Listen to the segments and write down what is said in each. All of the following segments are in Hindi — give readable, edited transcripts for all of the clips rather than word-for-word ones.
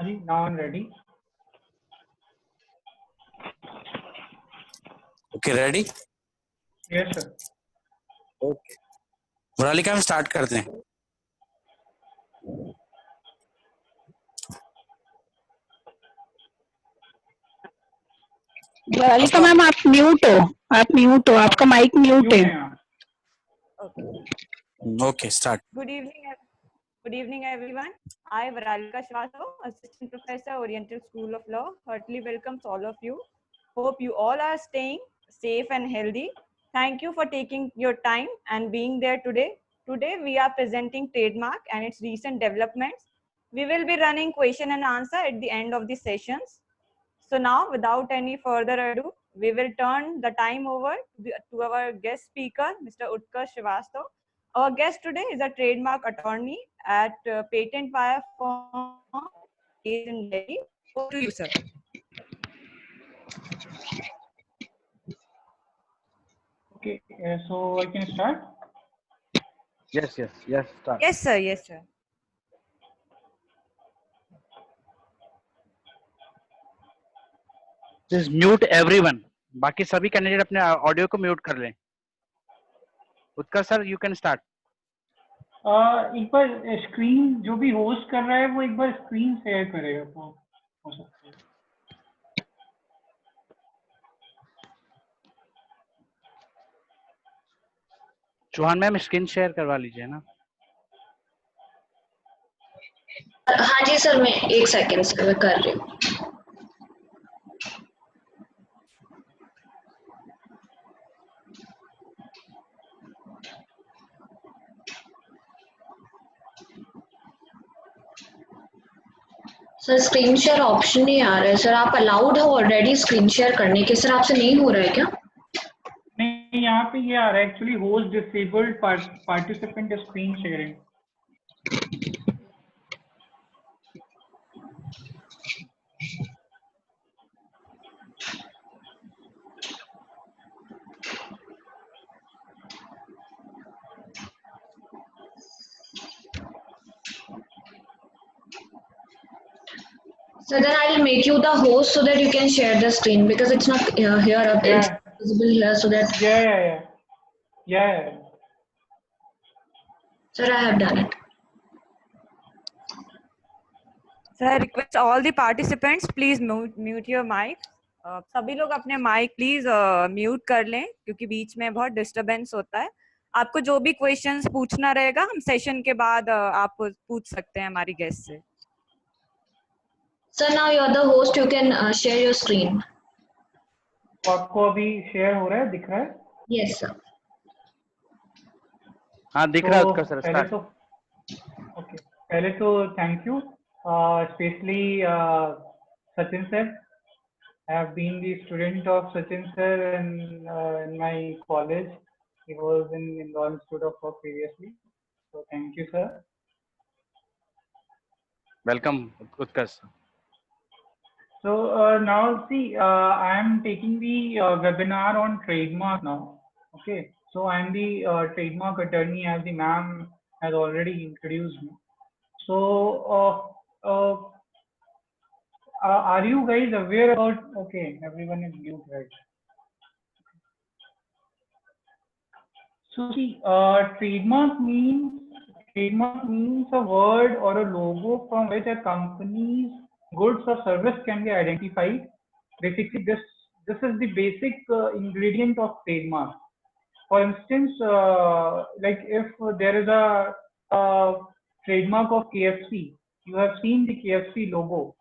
Hari, now I'm ready. Okay, ready? Yes, sir. Okay. मुरालिका हम स्टार्ट करते हैं. मुरालिका मैम आप म्यूट हो, आपका माइक म्यूट है. Okay, start. Good evening, everyone. I, Varalika Shwato, Assistant Professor, Oriental School of Law, heartily welcomes all of you. Hope you all are staying safe and healthy. Thank you for taking your time and being there today. Today, we are presenting trademark and its recent developments. We will be running question and answer at the end of the sessions. So now, without any further ado, we will turn the time over to our guest speaker, Mr. Utkarsh Srivastava. Our guest today is a trademark attorney at Patent Wire firm based in Delhi. Over to you, sir. Okay, so I can start? Yes, start. Yes, sir. Yes, sir. Just mute everyone. बाकी सभी कैंडिडेट अपने ऑडियो को म्यूट कर लें. उत्कर्ष सर, you can start. एक बार स्क्रीन जो भी होस्ट कर रहा है वो एक बार स्क्रीन शेयर करेगा तो हो सकता है. चौहान मैम स्क्रीन शेयर करवा लीजिए ना. हाँ जी सर, मैं एक सेकेंड से मैं कर रही हूँ. सर स्क्रीन शेयर ऑप्शन नहीं आ रहा है सर. आप अलाउड हो ऑलरेडी स्क्रीन शेयर करने के. सर आपसे नहीं हो रहा है क्या? नहीं, यहाँ पे ये आ रहा है actually host disabled participant screen sharing. So then I will make you the host so that you can share the screen because it's not here up. It's visible here so that. Yeah. Sir, I have done it. Sir, I request all the participants please mute your mic. सभी लोग अपने माइक प्लीज म्यूट कर लें क्योंकि बीच में बहुत डिस्टरबेंस होता है. आपको जो भी क्वेश्चंस पूछना रहेगा हम सेशन के बाद आप पूछ सकते हैं हमारी गेस्ट से. Sir, now you are the host. You can share your screen. आपको अभी शेयर हो रहा है, दिख रहा है? Yes, sir. हाँ दिख रहा है उत्कर्ष सर. पहले तो thank you specially Sachin sir. I have been the student of Sachin sir in my college. He was in Law Institute of Law previously. So thank you, sir. Welcome, Utkarsh. So now see, I am taking the webinar on trademark now. Okay. So I am the trademark attorney, as the ma'am has already introduced me. So are you guys aware about? Okay, everyone is mute, right? So see, trademark means a word or a logo from which a company's goods or service can be identified. Basically, this is the basic ingredient of trademark. For instance, like if there is a trademark of KFC, you have seen the KFC logo.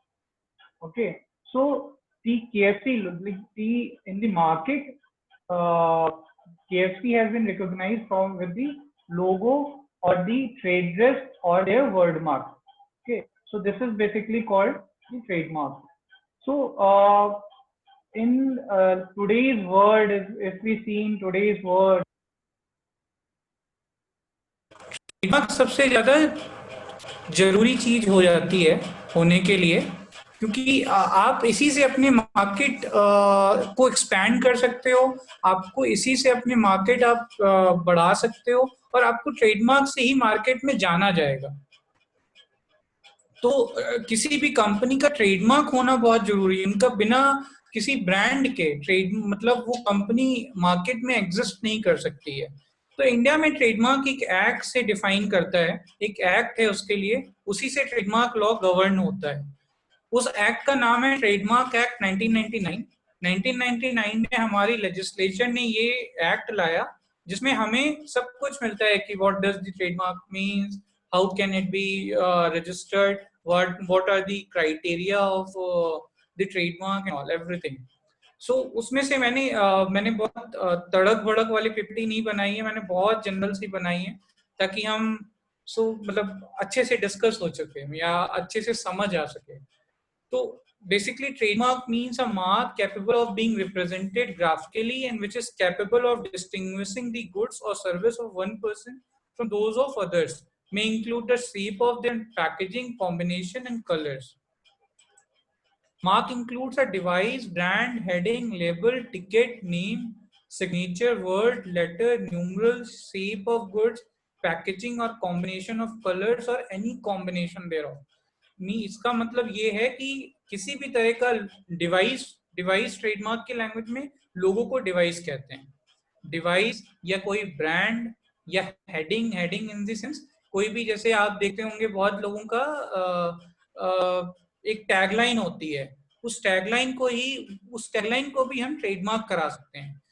Okay, so the KFC in the market, KFC has been recognized with the logo or the trade dress or their word mark. Okay, so this is basically called the trademark. So in today's world, if we see in today's world, trademark सबसे ज्यादा जरूरी चीज हो जाती है होने के लिए, क्योंकि आप इसी से अपने मार्केट को एक्सपैंड कर सकते हो, आपको इसी से अपने मार्केट आप बढ़ा सकते हो और आपको ट्रेडमार्क से ही मार्केट में जाना जाएगा. तो किसी भी कंपनी का ट्रेडमार्क होना बहुत जरूरी है। उनका बिना किसी ब्रांड के ट्रेड मतलब वो कंपनी मार्केट में एग्जिस्ट नहीं कर सकती है। तो इंडिया में ट्रेडमार्क एक एक्ट से डिफाइन करता है, एक एक्ट है उसके लिए, उसी से ट्रेडमार्क लॉ गवर्न होता है। उस एक्ट का नाम है ट्रेडमार्क एक्ट 1999। 1999 में हमारी लेजिस्लेचर ने ये एक्ट लाया जिसमें हमें सब कुछ मिलता है कि what does the trademark means, how can it be registered, what are the criteria of the trademark and all everything. So उसमें से मैंने बहुत तड़क भड़क वाली पीपीटी नहीं बनाई है, मैंने बहुत जनरल सी बनाई है ताकि हम मतलब अच्छे से डिस्कस हो सके या अच्छे से समझ आ सके। तो basically trademark means a mark capable of being represented graphically and which is capable of distinguishing the goods or service of one person from those of others, may include the shape of their packaging, combination and colors. Mark includes a device, brand, heading, label, ticket, name, signature, word, letter, numeral, shape of goods, packaging or combination of colors or any combination thereof. नहीं, इसका मतलब ये है कि किसी भी तरह का डिवाइस ट्रेडमार्क के लैंग्वेज में लोगों को डिवाइस कहते हैं। डिवाइस या कोई ब्रांड या हेडिंग इन द सेंस कोई भी, जैसे आप देखते होंगे बहुत लोगों का एक टैगलाइन होती है, उस टैगलाइन को भी हम ट्रेडमार्क करा सकते हैं।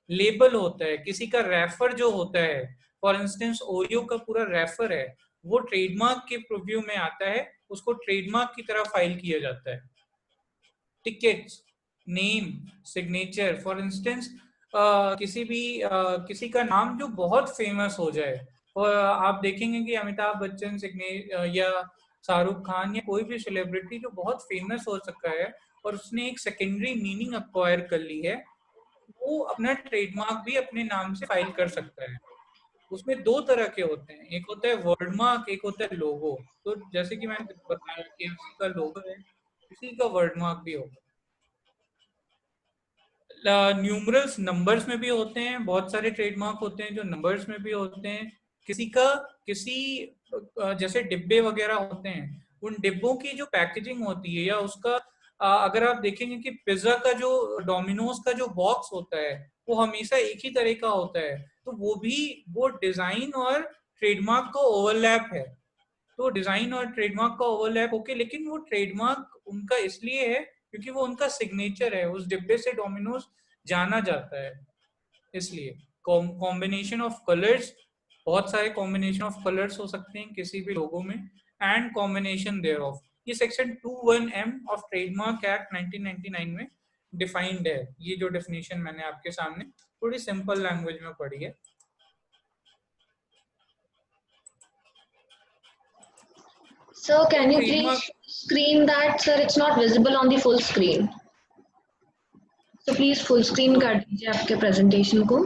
लेबल होता है, किसी का रेफर जो होता है, फॉर इंस्टेंस ओरियो का पूरा रेफर है, वो ट्रेडमार्क के प्रीव्यू में आता है, उसको ट्रेडमार्क की तरह फाइल किया जाता है। Tickets, name, signature, for instance किसी का नाम जो बहुत फेमस हो जाए, और आप देखेंगे कि अमिताभ बच्चन या शाहरुख खान या कोई भी सेलिब्रिटी जो बहुत फेमस हो सका है और उसने एक सेकेंडरी मीनिंग अक्वायर कर ली है, वो अपना ट्रेडमार्क भी अपने नाम से फाइल कर सकता है। उसमें दो तरह के होते हैं, एक होता है वर्ड मार्क, एक होता है लोगो। तो जैसे कि मैंने बताया कि किसी का लोगो है, किसी का वर्ड मार्क भी होगा। न्यूमरल्स नंबर्स में भी होते हैं, बहुत सारे ट्रेडमार्क होते हैं जो नंबर्स में भी होते हैं। जैसे डिब्बे वगैरह होते हैं, उन डिब्बों की जो पैकेजिंग होती है या उसका अगर आप देखेंगे कि पिज्जा का जो डोमिनोज का जो बॉक्स होता है वो हमेशा एक ही तरह का होता है, तो वो डिजाइन और ट्रेडमार्क का ओवरलैप है। तो डिजाइन और ट्रेडमार्क का ओवरलैप होके, लेकिन वो ट्रेडमार्क उनका इसलिए है क्योंकि वो उनका सिग्नेचर है, उस डिब्बे से डोमिनोज जाना जाता है। इसलिए कॉम्बिनेशन ऑफ कलर्स, बहुत सारे कॉम्बिनेशन ऑफ कलर्स हो सकते हैं किसी भी लोगो में, एंड कॉम्बिनेशन देयर ऑफ। ये section 21M of trademark act 1999 में डिफाइंड है। ये जो डेफिनेशन मैंने आपके सामने थोड़ी सिंपल लैंग्वेज में पढ़ी है। Sir, can you please screen that? Sir, it's not visible on the full screen. So please full screen कर दीजिए आपके presentation को।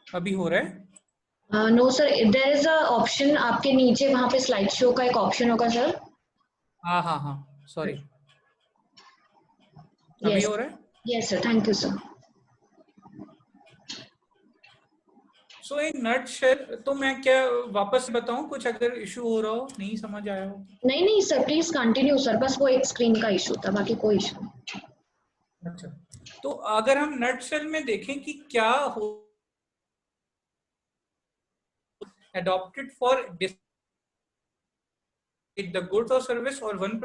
अभी हो रहा है? No sir, there is a option आपके नीचे वहाँ पे slide show का एक option होगा sir। हाँ, sorry। अभी हो रहा है? Yes sir, thank you sir। So in nutshell, तो मैं क्या वापस बताऊं कुछ अगर इशू हो रहा हो, नहीं समझ आया हो? नहीं सर, प्लीज कंटिन्यू सर, बस वो एक स्क्रीन का इशू था, बाकी कोई इशू नहीं। अच्छा, तो अगर हम नटशेल में देखें कि क्या हो adopted for the goods or service or one,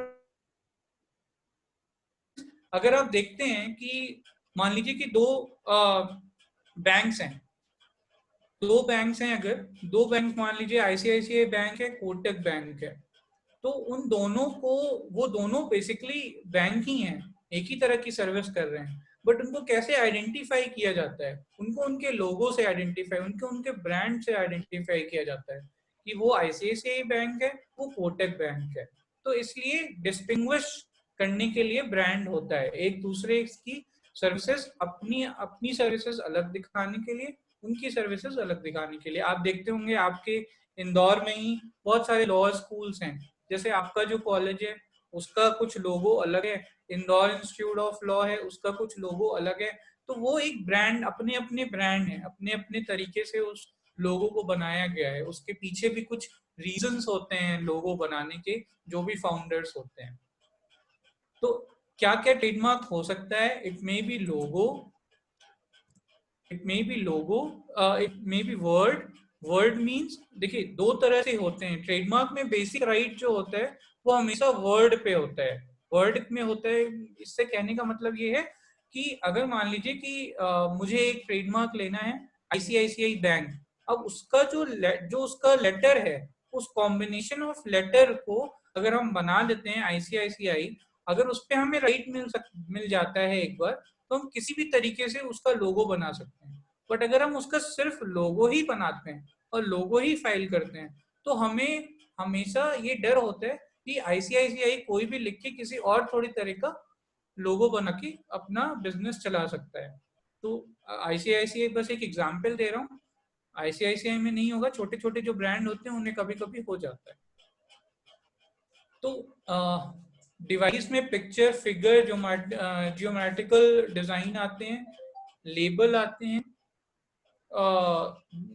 अगर आप देखते हैं कि मान लीजिए कि दो बैंक्स हैं, अगर दो बैंक मान लीजिए आईसीआईसीआई बैंक है, कोटक बैंक है, तो उन दोनों को, वो दोनों बेसिकली बैंक ही हैं, एक ही तरह की सर्विस कर रहे हैं, बट उनको कैसे आइडेंटिफाई किया जाता है? उनको उनके लोगो से आइडेंटिफाई, उनके ब्रांड से आइडेंटिफाई किया जाता है कि वो आईसीआईसीआई बैंक है, वो कोटक बैंक है। तो इसलिए डिस्टिंग्विश करने के लिए ब्रांड होता है, एक दूसरे की सर्विसेज, अपनी सर्विसेज अलग दिखाने के लिए, उनकी सर्विसेज अलग दिखाने के लिए। आप देखते होंगे आपके इंदौर में ही बहुत सारे लॉ स्कूल्स हैं, जैसे आपका जो कॉलेज है उसका कुछ लोगो अलग है, इंदौर इंस्टीट्यूट ऑफ लॉ है उसका कुछ लोगो अलग है। तो वो एक ब्रांड, अपने अपने ब्रांड है, अपने अपने तरीके से उस लोगो को बनाया गया है, उसके पीछे भी कुछ रीजंस होते हैं लोगो बनाने के, जो भी फाउंडर्स होते हैं। तो क्या क्या ट्रेडमार्क हो सकता है? It may be logo, it may be logo, it may be word. Word means देखिए दो तरह से होते हैं ट्रेडमार्क में। बेसिक राइट जो होता है वो हमेशा वर्ड पे होता है, वर्ड में होता है। इससे कहने का मतलब ये है कि अगर मान लीजिए कि मुझे एक ट्रेडमार्क लेना है आईसीआईसीआई बैंक, अब उसका जो उसका लेटर है, उस कॉम्बिनेशन ऑफ लेटर को अगर हम बना लेते हैं आईसीआईसीआई, अगर उस पर हमें राइट मिल जाता है एक बार, तो हम किसी भी तरीके से उसका लोगो बना सकते हैं। बट अगर हम उसका सिर्फ लोगो ही बनाते हैं और लोगो ही फाइल करते हैं, तो हमें हमेशा ये डर होता है कि आईसीआईसीआई कोई भी लिख के किसी और थोड़ी तरह का लोगो बना के अपना बिजनेस चला सकता है। तो आईसीआईसीआई बस एक एग्जांपल दे रहा हूँ, आईसीआईसीआई में नहीं होगा, छोटे छोटे जो ब्रांड होते हैं उन्हें कभी कभी हो जाता है। तो डिवाइस में पिक्चर, फिगर, जियोमेट्रिकल डिजाइन आते हैं, लेबल आते हैं,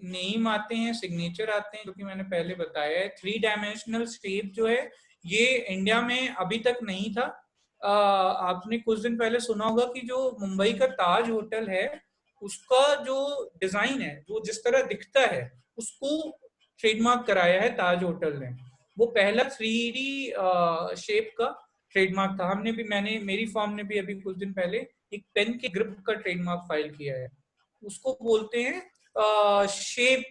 नेम आते हैं, सिग्नेचर आते हैं, जो कि मैंने पहले बताया है। 3 डायमेंशनल शेप जो है ये इंडिया में अभी तक नहीं था। आपने कुछ दिन पहले सुना होगा कि जो मुंबई का ताज होटल है उसका जो डिजाइन है, वो जिस तरह दिखता है, उसको ट्रेडमार्क कराया है ताज होटल ने। वो पहला 3D शेप का ट्रेडमार्क था। मेरी फॉर्म ने भी अभी कुछ दिन पहले एक पेन के ग्रिप का ट्रेडमार्क फाइल किया है। उसको बोलते हैं शेप,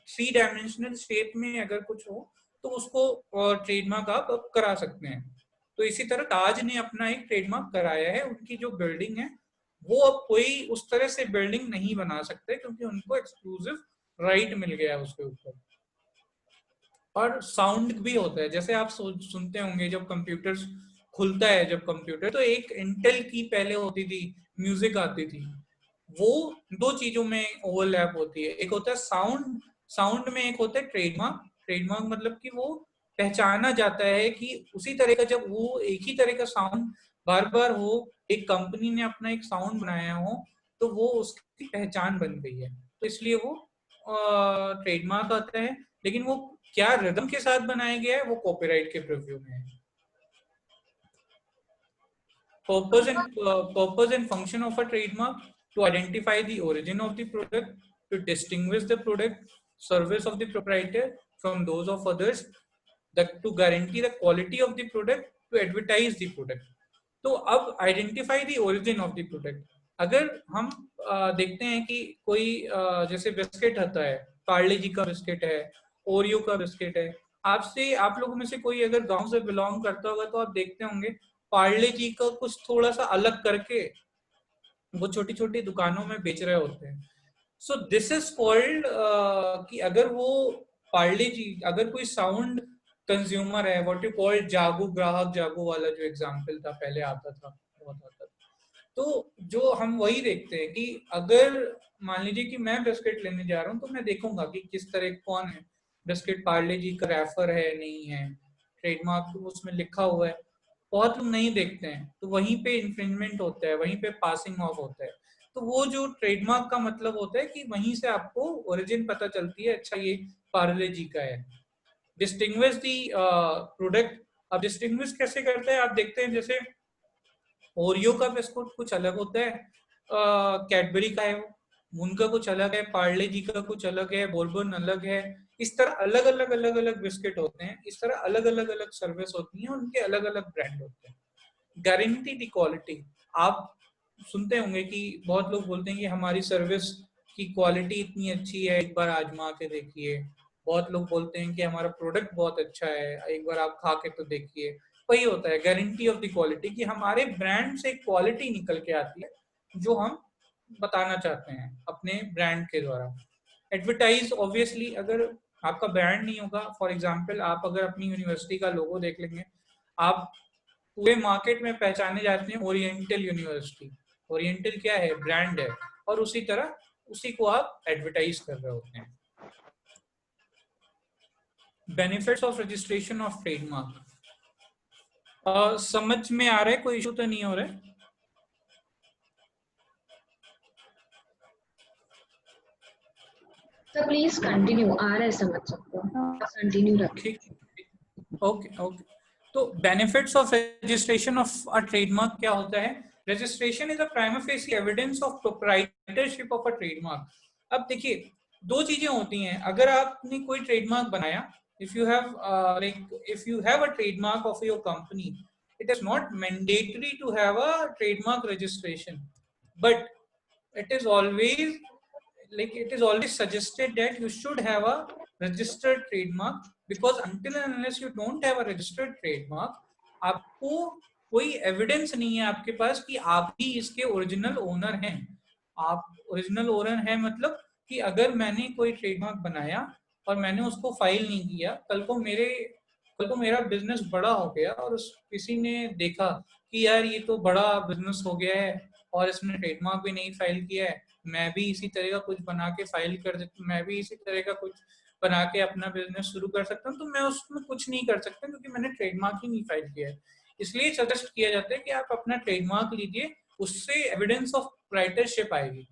3 डायमेंशनल शेप में अगर कुछ हो तो उसको ट्रेडमार्क आप करा सकते हैं। तो इसी तरह ताज ने अपना एक ट्रेडमार्क कराया है। उनकी जो बिल्डिंग है वो अब कोई उस तरह से बिल्डिंग नहीं बना सकते, क्योंकि उनको एक्सक्लूसिव राइट मिल गया है उसके ऊपर। और साउंड भी होता है, जैसे आप सुनते होंगे जब कंप्यूटर खुलता है, जब कंप्यूटर, तो एक इंटेल की पहले होती थी, म्यूजिक आती थी। वो दो चीजों में ओवरलैप होती है, एक होता है साउंड, साउंड में एक होता है ट्रेडमार्क। ट्रेडमार्क मतलब कि वो पहचाना जाता है कि उसी तरह का, जब वो एक ही तरह का साउंड बार बार हो, एक कंपनी ने अपना एक साउंड बनाया हो, तो वो उसकी पहचान बन गई है, तो इसलिए वो ट्रेडमार्क आता है। लेकिन वो क्या रिदम के साथ बनाया गया है वो कॉपीराइट के प्रीव्यू में है। Purpose and function of a trademark: to identify the origin of the product, to distinguish the product service of the proprietor from those of others, to guarantee the quality of the product, to advertise the product. तो अब identify the origin of the product. अगर हम देखते हैं कि कोई जैसे बिस्किट आता है, पार्ले जी का बिस्किट है, ओरियो का बिस्किट है, आप लोगों में से कोई अगर गांव से बिलोंग करता होगा तो आप देखते होंगे पार्ले जी का कुछ थोड़ा सा अलग करके वो छोटी छोटी दुकानों में बेच रहे होते हैं। सो दिस इज कॉल्ड कि अगर वो पार्ले जी, अगर कोई साउंड कंज्यूमर है, व्हाट यू कॉल्ड जागू, ग्राहक जागू वाला जो एग्जांपल था पहले आता था, बहुत आता था। तो जो हम वही देखते हैं कि अगर मान लीजिए कि मैं बिस्किट लेने जा रहा हूँ, तो मैं देखूंगा कि किस तरह कौन है बिस्किट, पार्ले जी का रेफर है नहीं है, ट्रेडमार्क उसमें लिखा हुआ है। बहुत लोग नहीं देखते हैं, तो वहीं पे इन्फ्रिंजमेंट होता है, वहीं पे पासिंग ऑफ होता है। तो वो जो ट्रेडमार्क का मतलब होता है कि वहीं से आपको ओरिजिन पता चलती है, अच्छा ये पार्ले जी का है। डिस्टिंग्विश दी प्रोडक्ट, अब डिस्टिंग्विश कैसे करते हैं आप देखते हैं, जैसे ओरियो का बिस्कुट कुछ अलग होता है, कैडबरी का है, उनका कुछ अलग है, पार्ले जी का कुछ अलग है, बोर्बन अलग है। इस तरह अलग अलग बिस्किट होते हैं, इस तरह अलग अलग सर्विस होती हैं, उनके अलग अलग ब्रांड होते हैं। गारंटी दी क्वालिटी, आप सुनते होंगे कि बहुत लोग बोलते हैं कि हमारी सर्विस की क्वालिटी इतनी अच्छी है, एक बार आजमा के देखिए। बहुत लोग बोलते हैं कि हमारा प्रोडक्ट बहुत अच्छा है, एक बार आप खा के तो देखिए। वही होता है गारंटी ऑफ द क्वालिटी, कि हमारे ब्रांड से क्वालिटी निकल के आती है जो हम बताना चाहते हैं अपने ब्रांड के द्वारा। एडवर्टाइज, ऑब्वियसली अगर आपका ब्रांड नहीं होगा, फॉर एग्जांपल आप अगर अपनी यूनिवर्सिटी का लोगो देख लेंगे, आप पूरे मार्केट में पहचाने जाते हैं ओरिएंटल यूनिवर्सिटी। ओरिएंटल क्या है? ब्रांड है, और उसी तरह उसी को आप एडवर्टाइज कर रहे होते हैं। Benefits of registration of trademark, समझ में आ रहा है? कोई इशू तो नहीं हो रहा है? सर प्लीज कंटिन्यू, आ रहा है समझ सबको, कंटिन्यू रखिए। ठीक, ओके ओके। तो benefits of registration of a trademark क्या होता है? Registration is a prima facie evidence of proprietorship of a trademark. अब देखिए, दो चीजें होती हैं। अगर आपने कोई ट्रेडमार्क बनाया, if you have if you have a trademark of your company, it is not mandatory to have a trademark registration, but it is always it is always suggested that you should have a registered trademark, because until and unless you don't have a registered trademark, आपको कोई एविडेंस नहीं है आपके पास कि आप ही इसके ओरिजिनल ओनर हैं। आप ओरिजिनल ओनर हैं मतलब कि अगर मैंने कोई ट्रेडमार्क बनाया और मैंने उसको फाइल नहीं किया, कल को मेरा बिजनेस बड़ा हो गया और किसी ने देखा कि यार ये तो बड़ा बिजनेस हो गया है और इसने ट्रेडमार्क भी नहीं फाइल किया है, मैं भी इसी तरह का कुछ बना के फाइल कर देता, मैं भी इसी तरह का कुछ बना के अपना बिजनेस शुरू कर सकता हूँ, तो मैं उसमें कुछ नहीं कर सकता क्योंकि मैंने ट्रेडमार्क ही नहीं फाइल किया है। इसलिए सजेस्ट किया जाता है कि आप अपना ट्रेडमार्क लीजिए, उससे एविडेंस ऑफ राइटरशिप आएगी।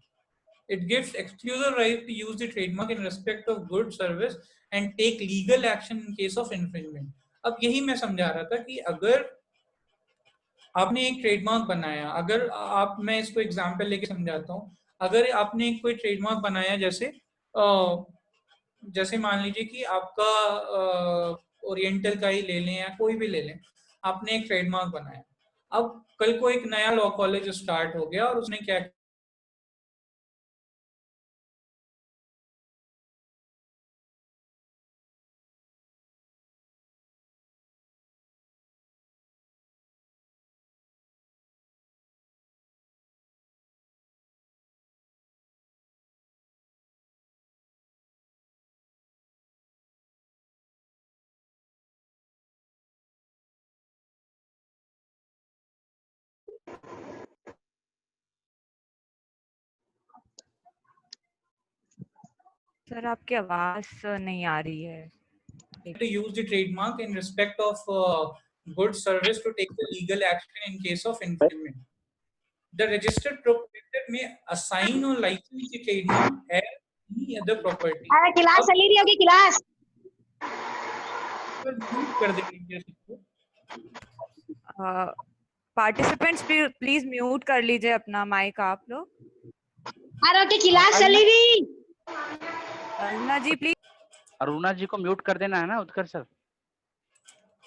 It gives exclusive right to use the trademark in respect of good service and take legal action in case of infringement. अब यही मैं समझा रहा था कि अगर आपने एक ट्रेडमार्क बनाया, अगर आप, मैं इसको एग्जांपल लेके समझाता हूँ। अगर आपने कोई ट्रेडमार्क बनाया, जैसे मान लीजिए कि आपका ओरिएंटल का ही ले लें या कोई भी ले लें, आपने एक ट्रेडमार्क बनाया। अब कल को एक नया लॉ कॉलेज स्टार्ट हो गया और उसने क्या सर आपकी आवाज नहीं आ रही है। to use the trademark in respect of good service to take the legal action in case of infringement. The registered proprietor may assign or license the trademark as any other property. अरे क्लास चली रही होगी क्लास। म्यूट कर देंगे सबको। पार्टिसिपेंट्स प्लीज म्यूट कर लीजिए अपना माइक आप लोग। अरे ओके क्लास चली रही। अरुणा जी प्लीज। अरुणा जी को म्यूट कर देना है ना उत्कर्ष सर?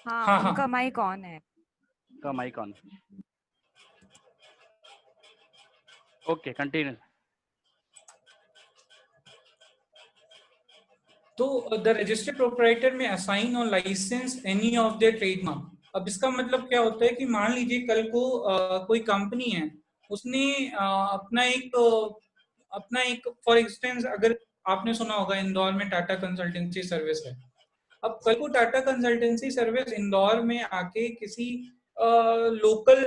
हाँ, उनका माइक ऑन है। उनका माइक ऑन। Okay continue. तो the registered proprietor may assign or license any of their trademark. अब इसका मतलब क्या होता है कि मान लीजिए कल को कोई कंपनी है, उसने अपना एक फॉर इंस्टेंस, अगर आपने सुना होगा इंदौर में टाटा कंसल्टेंसी सर्विस है। अब कल को टाटा कंसल्टेंसी सर्विस इंदौर में आके किसी लोकल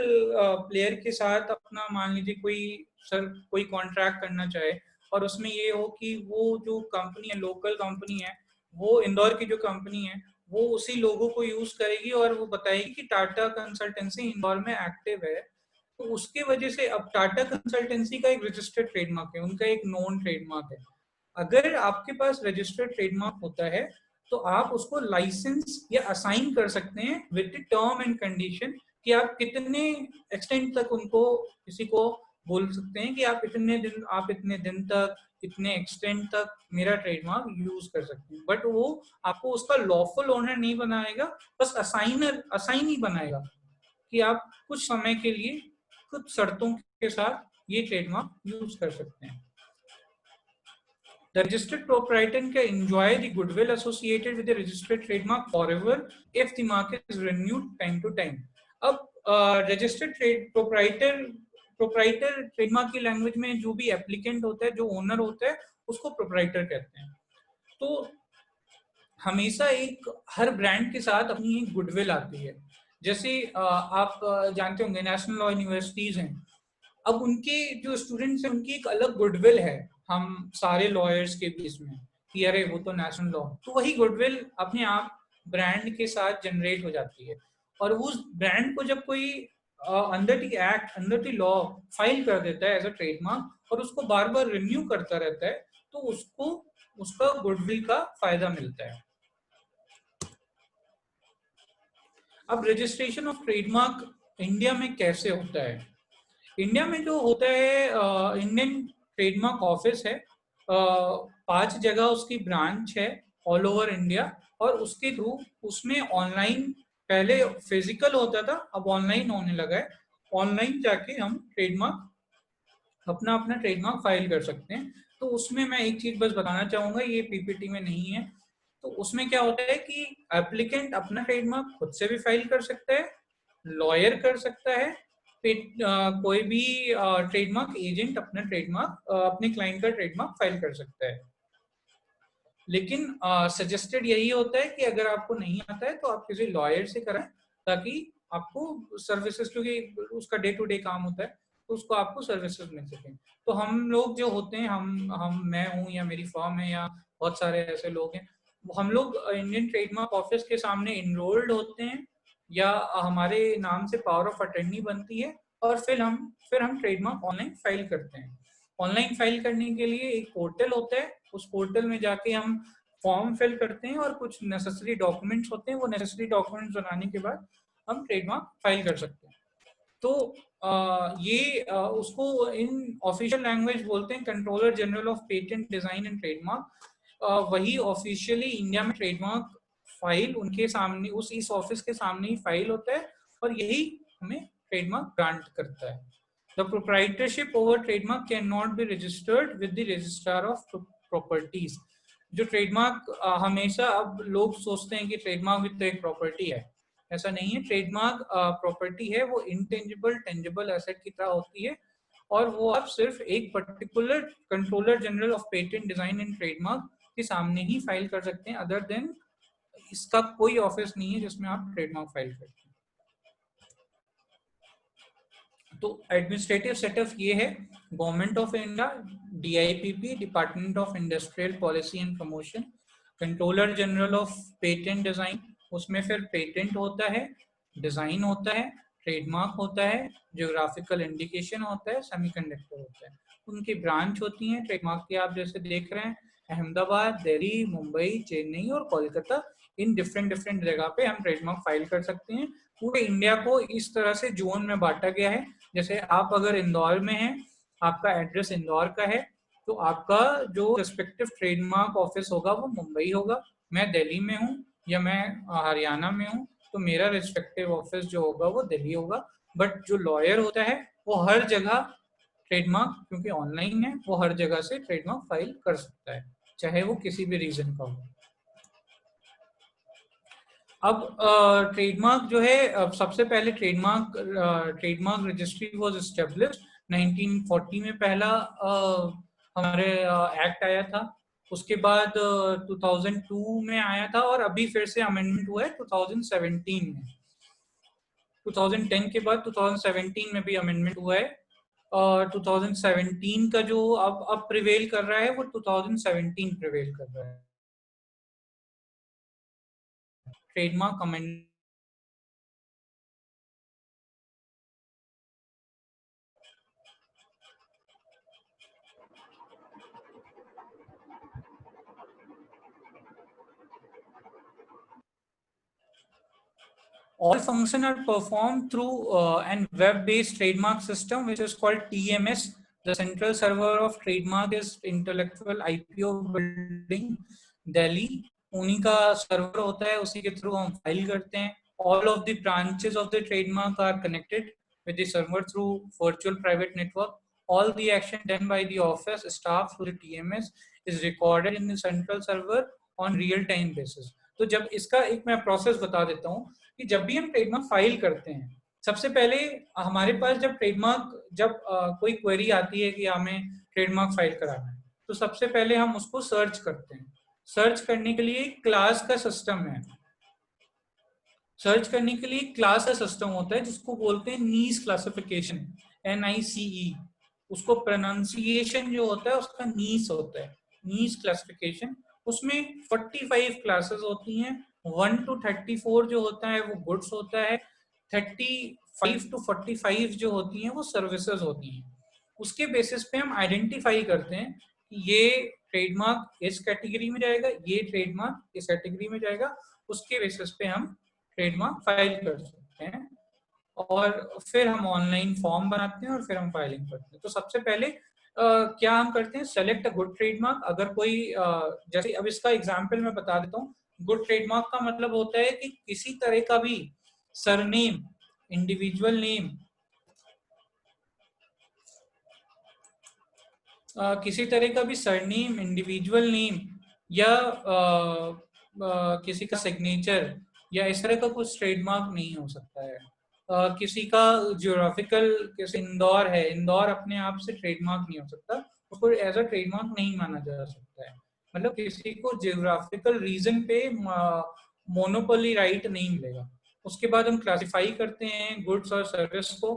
प्लेयर के साथ अपना, मान लीजिए कोई कॉन्ट्रैक्ट करना चाहे और उसमें ये हो कि वो जो कंपनी है, लोकल कंपनी है, वो इंदौर की जो कंपनी है वो उसी लोगों को यूज करेगी और वो बताएगी कि टाटा कंसल्टेंसी इंदौर में एक्टिव है। तो उसके वजह से अब टाटा कंसल्टेंसी का एक रजिस्टर्ड ट्रेडमार्क है, उनका एक नॉन ट्रेडमार्क है। अगर आपके पास रजिस्टर्ड ट्रेडमार्क होता है तो आप उसको लाइसेंस या असाइन कर सकते हैं with the term and condition कि आप कितने एक्सटेंट तक उनको, किसी को बोल सकते हैं कि आप इतने दिन तक, इतने एक्सटेंट तक मेरा ट्रेडमार्क यूज कर सकते हैं। बट वो आपको उसका लॉफुल ओनर नहीं बनाएगा, बस असाइन ही बनाएगा कि आप कुछ समय के लिए कुछ शर्तों के साथ ये ट्रेडमार्क यूज कर सकते हैं। The registered proprietor can enjoy the goodwill associated with the registered trademark forever if the mark is renewed time to time. अब registered proprietor ट्रेडमार्क की लैंग्वेज में जो भी एप्लीकेंट होता है, जो ओनर होता है, उसको प्रोप्राइटर कहते हैं। तो हमेशा हर ब्रांड के साथ अपनी एक गुडविल आती है। जैसे आप जानते होंगे नेशनल लॉ यूनिवर्सिटीज हैं, अब उनके जो स्टूडेंट्स हैं उनकी एक अलग गुडविल है हम सारे लॉयर्स के बीच में कि अरे वो तो नेशनल लॉ, तो वही गुडविल अपने आप ब्रांड के साथ जनरेट हो जाती है। और उस ब्रांड को जब कोई under the act, under the law file कर देता है एज अ ट्रेडमार्क और उसको बार बार रिन्यू करता रहता है, तो उसको उसका गुडविल का फायदा मिलता है। अब रजिस्ट्रेशन ऑफ ट्रेडमार्क इंडिया में कैसे होता है? इंडिया में जो होता है, इंडियन ट्रेडमार्क ऑफिस है, 5 जगह उसकी ब्रांच है ऑल ओवर इंडिया, और उसके थ्रू उसमें ऑनलाइन, पहले फिजिकल होता था, अब ऑनलाइन होने लगा है। ऑनलाइन जाके हम ट्रेडमार्क अपना अपना ट्रेडमार्क फाइल कर सकते हैं। तो उसमें मैं एक चीज बस बताना चाहूंगा, ये पीपीटी में नहीं है। तो उसमें क्या होता है कि एप्लीकेंट अपना ट्रेडमार्क खुद से भी फाइल कर सकता है, लॉयर कर सकता है, कोई भी ट्रेडमार्क एजेंट अपना ट्रेडमार्क अपने क्लाइंट का ट्रेडमार्क फाइल कर सकता है। लेकिन सजेस्टेड यही होता है कि अगर आपको नहीं आता है तो आप किसी लॉयर से कराएं, ताकि आपको सर्विसेज, क्योंकि उसका डे टू डे काम होता है, तो उसको आपको सर्विसेज मिल सके। तो हम लोग जो होते हैं, हम मैं हूँ या मेरी फर्म है या बहुत सारे ऐसे लोग हैं, हम लोग इंडियन ट्रेडमार्क ऑफिस के सामने इनरोल्ड होते हैं या हमारे नाम से पावर ऑफ अटर्नी बनती है, और फिर हम ट्रेडमार्क ऑनलाइन फाइल करते हैं। ऑनलाइन फाइल करने के लिए एक पोर्टल होता है, उस पोर्टल में जाके हम फॉर्म फिल करते हैं और कुछ नेसेसरी डॉक्यूमेंट्स होते हैं, वो नेसेसरी डॉक्यूमेंट्स बनाने के बाद हम ट्रेडमार्क फाइल कर सकते हैं। तो उसको इन ऑफिशियल लैंग्वेज बोलते हैं controller general of patent design and trademark. वही ऑफिशियली इंडिया में ट्रेडमार्क फाइल उनके सामने, इस ऑफिस के सामने ही फाइल होता है, और यही हमें ट्रेडमार्क ग्रांट करता है। The proprietorship over trademark cannot be registered with the registrar of properties. जो ट्रेडमार्क हमेशा, अब लोग सोचते हैं कि ट्रेडमार्क भी तो एक प्रॉपर्टी है, ऐसा नहीं है। ट्रेडमार्क प्रॉपर्टी है, वो इंटेंजिबल टेंजिबल एसेट की तरह होती है, और वो आप सिर्फ एक particular controller general of patent design and trademark के सामने ही फाइल कर सकते हैं। अदर देन इसका कोई ऑफिस नहीं है जिसमें आप ट्रेडमार्क फाइल करते हैं। तो एडमिनिस्ट्रेटिव सेटअप ये है, government of India, DIPP, department of industrial policy and promotion, controller general of patent design, उसमें फिर पेटेंट होता है, डिजाइन होता है, ट्रेडमार्क होता है, ज्योग्राफिकल इंडिकेशन होता है, सेमीकंडक्टर होता है। उनकी ब्रांच होती है ट्रेडमार्क की, आप जैसे देख रहे हैं, अहमदाबाद, दिल्ली, मुंबई, चेन्नई और कोलकाता, इन डिफरेंट जगह पे हम ट्रेडमार्क फाइल कर सकते हैं। पूरे इंडिया को इस तरह से जोन में बांटा गया है। जैसे आप अगर इंदौर में हैं, आपका एड्रेस इंदौर का है, तो आपका जो रिस्पेक्टिव ट्रेडमार्क ऑफिस होगा वो मुंबई होगा। मैं दिल्ली में हूँ या मैं हरियाणा में हूँ, तो मेरा रिस्पेक्टिव ऑफिस जो होगा वो दिल्ली होगा। बट जो लॉयर होता है वो हर जगह ट्रेडमार्क, क्योंकि ऑनलाइन है, वो हर जगह से ट्रेडमार्क फाइल कर सकता है, चाहे वो किसी भी रीजन का हो। अब ट्रेडमार्क जो है, सबसे पहले ट्रेडमार्क रजिस्ट्री वाज एस्टेब्लिश्ड 1940 में, पहला हमारे एक्ट आया था। उसके बाद 2002 में आया था, और अभी फिर से अमेंडमेंट हुआ है 2017 में। 2010 के बाद 2017 में भी अमेंडमेंट हुआ है, और 2017 का जो अब प्रिवेल कर रहा है वो 2017 प्रिवेल कर रहा है। Trademark amendment all functions are performed through an web-based trademark system, which is called TMS. The central server of trademark is Intellectual IPO Building, Delhi. उन्हीं का सर्वर होता है, उसी के थ्रू हम फाइल करते हैं. All of the branches of the trademark are connected with the server through virtual private network. All the action done by the office staff through the TMS is recorded in the central server on real-time basis. तो जब इसका एक मैं प्रोसेस बता देता हूँ कि जब भी हम ट्रेडमार्क फाइल करते हैं, सबसे पहले हमारे पास जब कोई क्वेरी आती है कि हमें ट्रेडमार्क फाइल कराना है, तो सबसे पहले हम उसको सर्च करते हैं. सर्च करने के लिए क्लास का सिस्टम है. सर्च करने के लिए क्लास का सिस्टम होता है जिसको बोलते हैं नीस क्लासिफिकेशन, NICE. उसको प्रोनाउंसिएशन जो होता है उसका नीस होता है, नीस क्लासिफिकेशन. उसमें 45 क्लासेस होती हैं. 1 to 34 जो होता है वो गुड्स होता है. 35 to 45 जो होती हैं वो सर्विसेज होती हैं. उसके बेसिस पे हम आइडेंटिफाई करते हैं कि ये ट्रेडमार्क इस कैटेगरी में जाएगा, ये ट्रेडमार्क इस कैटेगरी में जाएगा, उसके बेसिस पे हम ट्रेडमार्क फाइल कर सकते हैं। और फिर हम ऑनलाइन फॉर्म बनाते हैं और फिर हम फाइलिंग करते हैं। तो सबसे पहले क्या हम करते हैं, सेलेक्ट अ गुड ट्रेडमार्क। अगर कोई जैसे अब इसका एग्जांपल मैं बता देता हूँ। गुड ट्रेडमार्क का मतलब होता है कि किसी तरह का भी सरनेम, इंडिविजुअल नेम, किसी तरह का भी सरनेम, इंडिविजुअल नेम या किसी का सिग्नेचर या इस तरह का कुछ ट्रेडमार्क नहीं हो सकता है। किसी का ज्योग्राफिकल, जैसे इंदौर है, इंदौर अपने आप से ट्रेडमार्क नहीं हो सकता, उसको एज अ ट्रेडमार्क नहीं माना जा सकता है। मतलब किसी को ज्योग्राफिकल रीजन पे मोनोपोली राइट नहीं मिलेगा। उसके बाद हम क्लासिफाई करते हैं गुड्स और सर्विस को।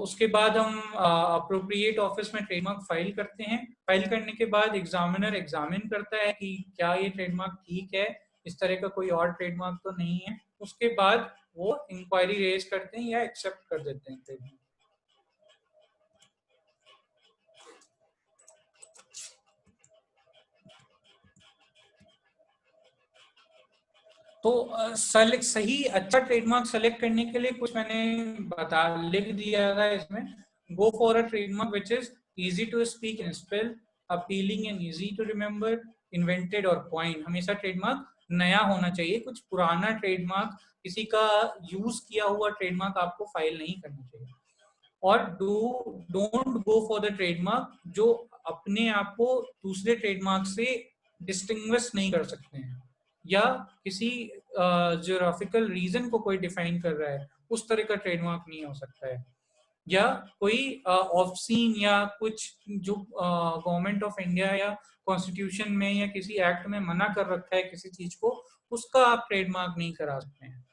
उसके बाद हम अप्रोप्रिएट ऑफिस में ट्रेडमार्क फाइल करते हैं। फाइल करने के बाद एग्जामिनर एग्जामिन करता है कि क्या ये ट्रेडमार्क ठीक है, इस तरह का कोई और ट्रेडमार्क तो नहीं है। उसके बाद वो इंक्वायरी रेज करते हैं या एक्सेप्ट कर देते हैं ट्रेडमार्क। तो सही अच्छा ट्रेडमार्क सेलेक्ट करने के लिए कुछ मैंने लिख दिया था इसमें। Go for a trademark which is easy to speak and spell, appealing and easy to remember, invented or point. हमेशा ट्रेडमार्क नया होना चाहिए। कुछ पुराना ट्रेडमार्क, किसी का यूज किया हुआ ट्रेडमार्क आपको फाइल नहीं करना चाहिए। और don't go for the trademark जो अपने आप को दूसरे ट्रेडमार्क से डिस्टिंग्विश नहीं कर सकते हैं, या किसी ज्योग्राफिकल रीजन को कोई डिफाइन कर रहा है, उस तरह का ट्रेडमार्क नहीं हो सकता है। या कोई ऑफसीन या कुछ जो गवर्नमेंट ऑफ इंडिया या कॉन्स्टिट्यूशन में या किसी एक्ट में मना कर रखा है किसी चीज को, उसका आप ट्रेडमार्क नहीं करा सकते हैं।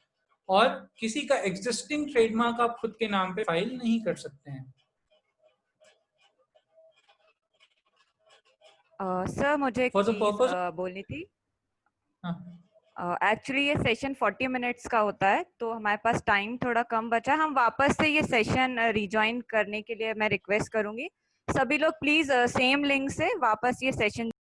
और किसी का एग्जिस्टिंग ट्रेडमार्क आप खुद के नाम पे फाइल नहीं कर सकते हैं। सर मुझे एक For the चीज purpose बोलनी थी। हाँ। एक्चुअली ये सेशन 40 मिनट्स का होता है, तो हमारे पास टाइम थोड़ा कम बचा। हम वापस से ये सेशन रिजॉइन करने के लिए मैं रिक्वेस्ट करूंगी। सभी लोग प्लीज सेम लिंक से वापस ये सेशन